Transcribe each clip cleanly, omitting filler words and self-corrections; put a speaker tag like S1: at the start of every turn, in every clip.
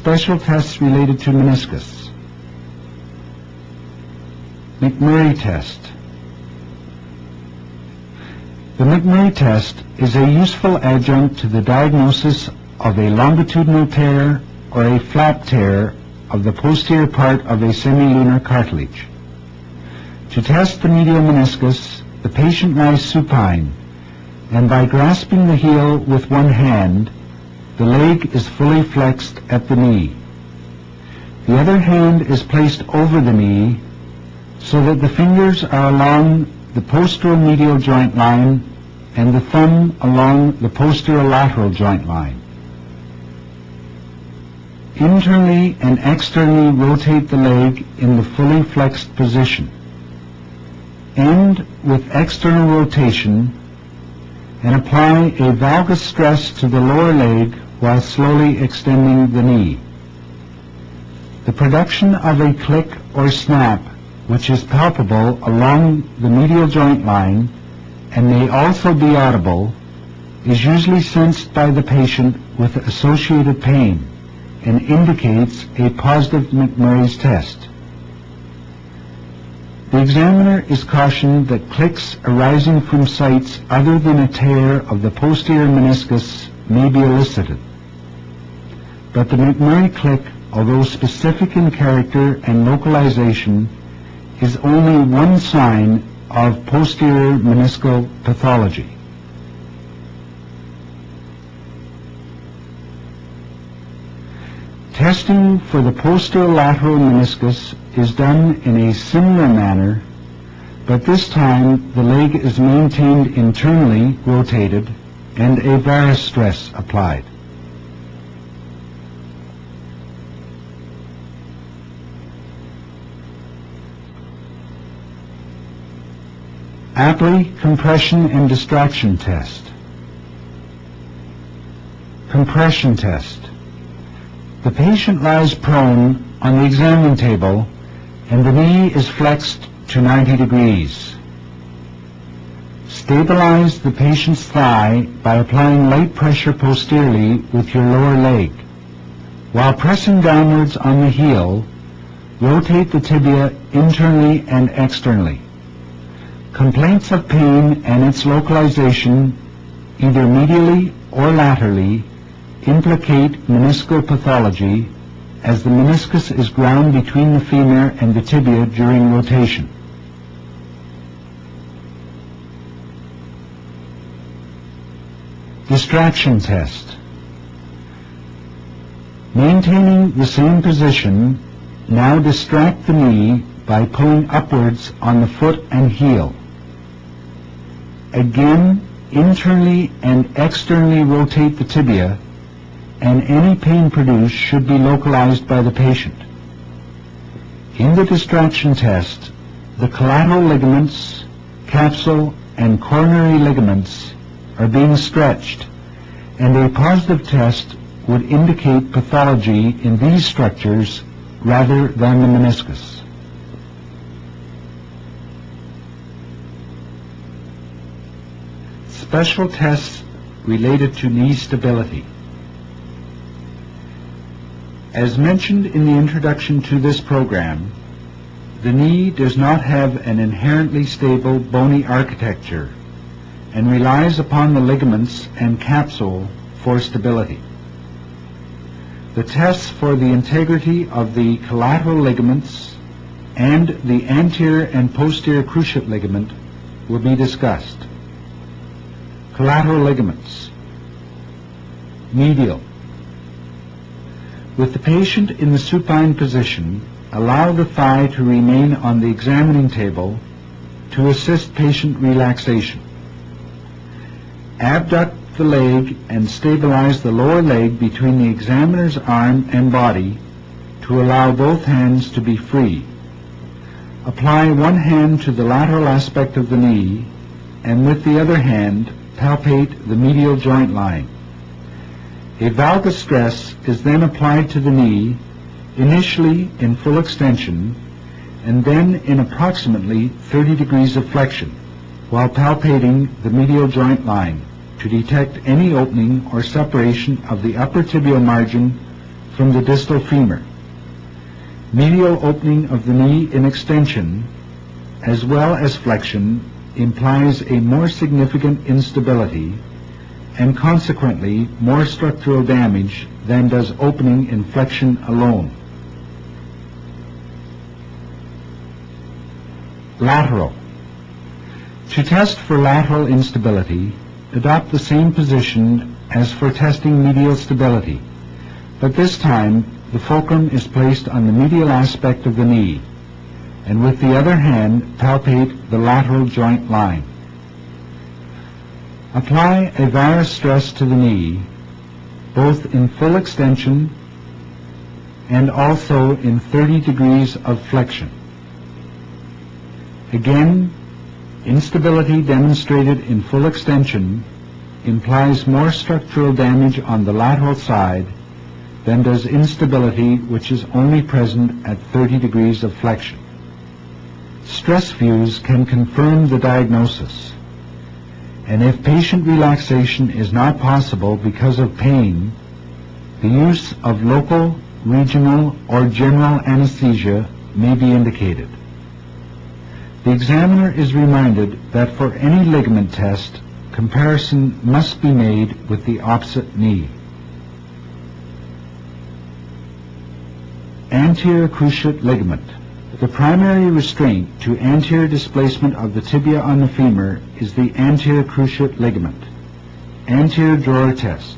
S1: special tests related to meniscus. McMurray test. The McMurray test is a useful adjunct to the diagnosis of a longitudinal tear or a flap tear of the posterior part of a semilunar cartilage. To test the medial meniscus, the patient lies supine, and by grasping the heel with one hand, the leg is fully flexed at the knee. The other hand is placed over the knee so that the fingers are along the posteromedial joint line and the thumb along the posterolateral joint line. Internally and externally rotate the leg in the fully flexed position. End with external rotation and apply a valgus stress to the lower leg while slowly extending the knee. The production of a click or snap, which is palpable along the medial joint line and may also be audible, is usually sensed by the patient with associated pain and indicates a positive McMurray's test. The examiner is cautioned that clicks arising from sites other than a tear of the posterior meniscus may be elicited. But the McMurray click, although specific in character and localization, is only one sign of posterior meniscal pathology. Testing for the posterolateral meniscus is done in a similar manner, but this time the leg is maintained internally rotated and a varus stress applied. Apley compression and distraction test. Compression test. The patient lies prone on the examining table and the knee is flexed to 90 degrees. Stabilize the patient's thigh by applying light pressure posteriorly with your lower leg. While pressing downwards on the heel, rotate the tibia internally and externally. Complaints of pain and its localization, either medially or laterally, implicate meniscal pathology as the meniscus is ground between the femur and the tibia during rotation. Distraction test. Maintaining the same position, now distract the knee by pulling upwards on the foot and heel. Again, internally and externally rotate the tibia, and any pain produced should be localized by the patient. In the distraction test, the collateral ligaments, capsule, and coronary ligaments are being stretched, and a positive test would indicate pathology in these structures rather than the meniscus. Special tests related to knee stability. As mentioned in the introduction to this program, the knee does not have an inherently stable bony architecture and relies upon the ligaments and capsule for stability. The tests for the integrity of the collateral ligaments and the anterior and posterior cruciate ligament will be discussed. Collateral ligaments. Medial. With the patient in the supine position, allow the thigh to remain on the examining table to assist patient relaxation. Abduct the leg and stabilize the lower leg between the examiner's arm and body to allow both hands to be free. Apply one hand to the lateral aspect of the knee and with the other hand palpate the medial joint line. A valgus stress is then applied to the knee, initially in full extension and then in approximately 30 degrees of flexion, while palpating the medial joint line to detect any opening or separation of the upper tibial margin from the distal femur. Medial opening of the knee in extension, as well as flexion, implies a more significant instability and consequently more structural damage than does opening in flexion alone. Lateral. To test for lateral instability, adopt the same position as for testing medial stability, but this time the fulcrum is placed on the medial aspect of the knee, and with the other hand palpate the lateral joint line. Apply a varus stress to the knee, both in full extension and also in 30 degrees of flexion. Again, instability demonstrated in full extension implies more structural damage on the lateral side than does instability which is only present at 30 degrees of flexion. Stress views can confirm the diagnosis, and if patient relaxation is not possible because of pain, the use of local, regional, or general anesthesia may be indicated. The examiner is reminded that for any ligament test, comparison must be made with the opposite knee. Anterior cruciate ligament. The primary restraint to anterior displacement of the tibia on the femur is the anterior cruciate ligament. Anterior drawer test.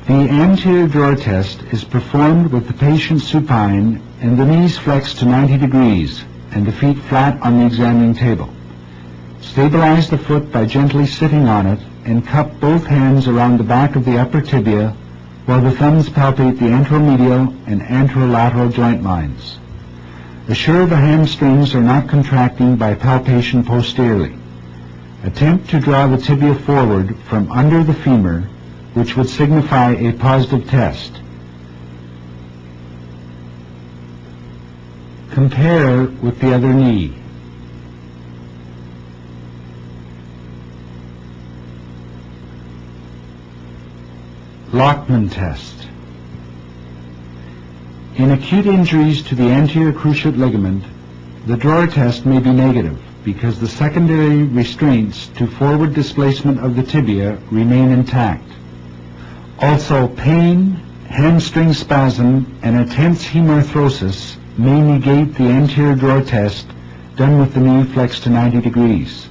S1: The anterior drawer test is performed with the patient supine and the knees flexed to 90 degrees and the feet flat on the examining table. Stabilize the foot by gently sitting on it and cup both hands around the back of the upper tibia while the thumbs palpate the anteromedial and anterolateral joint lines. Assure the hamstrings are not contracting by palpation posteriorly. Attempt to draw the tibia forward from under the femur, which would signify a positive test. Compare with the other knee. Lockman test. In acute injuries to the anterior cruciate ligament, the drawer test may be negative because the secondary restraints to forward displacement of the tibia remain intact. Also, pain, hamstring spasm, and a tense hemarthrosis may negate the anterior drawer test done with the knee flexed to 90 degrees.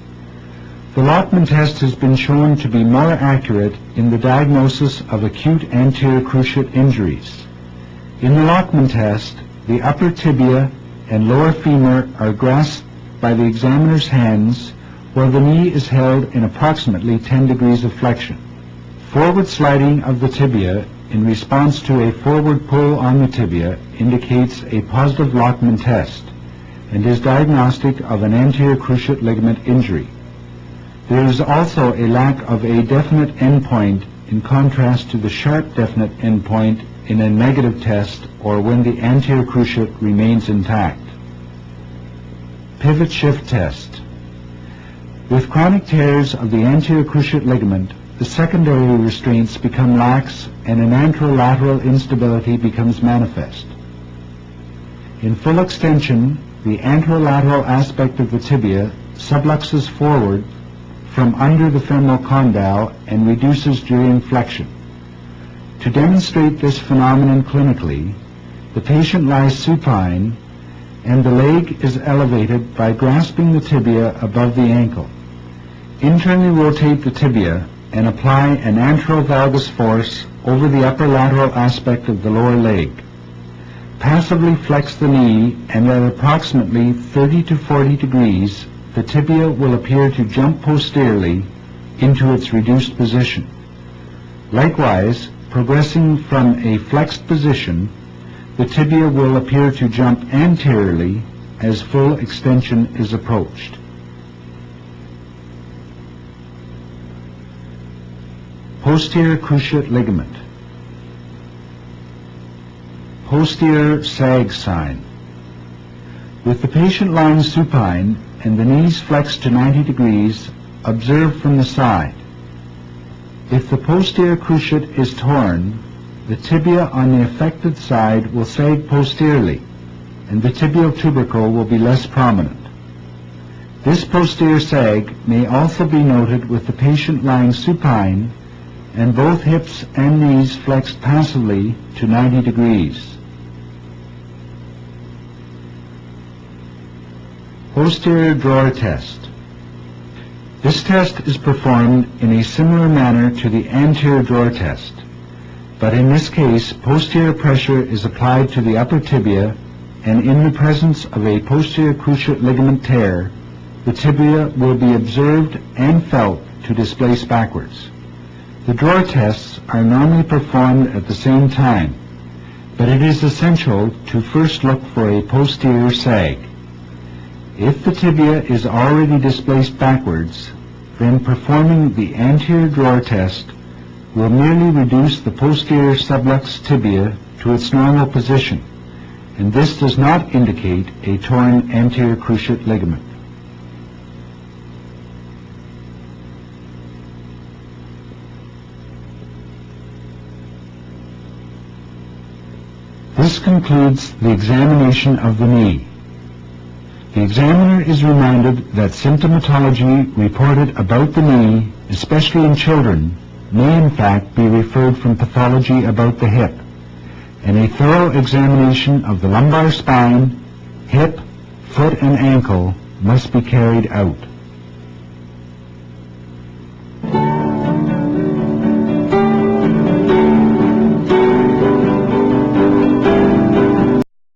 S1: The Lockman test has been shown to be more accurate in the diagnosis of acute anterior cruciate injuries. In the Lockman test, the upper tibia and lower femur are grasped by the examiner's hands while the knee is held in approximately 10 degrees of flexion. Forward sliding of the tibia in response to a forward pull on the tibia indicates a positive Lockman test and is diagnostic of an anterior cruciate ligament injury. There is also a lack of a definite endpoint in contrast to the sharp definite endpoint in a negative test or when the anterior cruciate remains intact. Pivot shift test. With chronic tears of the anterior cruciate ligament, the secondary restraints become lax and an anterolateral instability becomes manifest. In full extension, the anterolateral aspect of the tibia subluxes forward from under the femoral condyle and reduces during flexion. To demonstrate this phenomenon clinically, the patient lies supine and the leg is elevated by grasping the tibia above the ankle. Internally rotate the tibia and apply an anterovalgus force over the upper lateral aspect of the lower leg. Passively flex the knee and at approximately 30 to 40 degrees, the tibia will appear to jump posteriorly into its reduced position. Likewise, progressing from a flexed position, the tibia will appear to jump anteriorly as full extension is approached. Posterior cruciate ligament. Posterior sag sign. With the patient lying supine and the knees flexed to 90 degrees, observe from the side. If the posterior cruciate is torn, the tibia on the affected side will sag posteriorly, and the tibial tubercle will be less prominent. This posterior sag may also be noted with the patient lying supine and both hips and knees flexed passively to 90 degrees. Posterior drawer test. This test is performed in a similar manner to the anterior drawer test, but in this case posterior pressure is applied to the upper tibia, and in the presence of a posterior cruciate ligament tear, the tibia will be observed and felt to displace backwards. The drawer tests are normally performed at the same time, but it is essential to first look for a posterior sag. If the tibia is already displaced backwards, then performing the anterior drawer test will merely reduce the posterior sublux tibia to its normal position, and this does not indicate a torn anterior cruciate ligament. This concludes the examination of the knee. The examiner is reminded that symptomatology reported about the knee, especially in children, may in fact be referred from pathology about the hip, and a thorough examination of the lumbar spine, hip, foot, and ankle must be carried out.